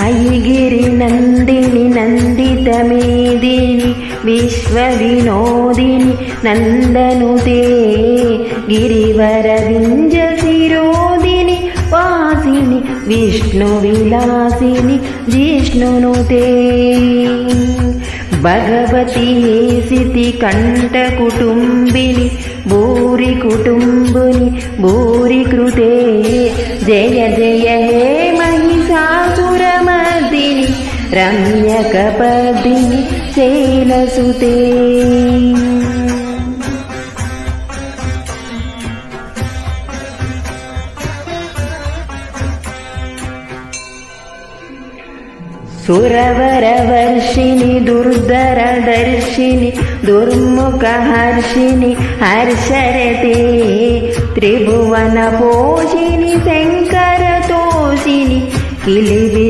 ऐगिरि नन्दिनि नन्दितमेदिनि विश्वविनोदिनि नन्दनुते गिरिवरविञ्जशिरोदिनि वासिनि विष्णुविलासिनि जिष्णुनुते भगवती हेसिति कण्ठकुटुम्बिनि भूरि कुटुम्बिनि भूरि कृते जय जय हे महिषासुरमर्दिनि रम्यकपर्दिनि शैलसुते। सुरवरवर्षिणि दुर्धरदर्शिनि दुर्मुखहर्षिणि हर्षरते त्रिभुवनपोषिणि शङ्करतोषिणि किलिविष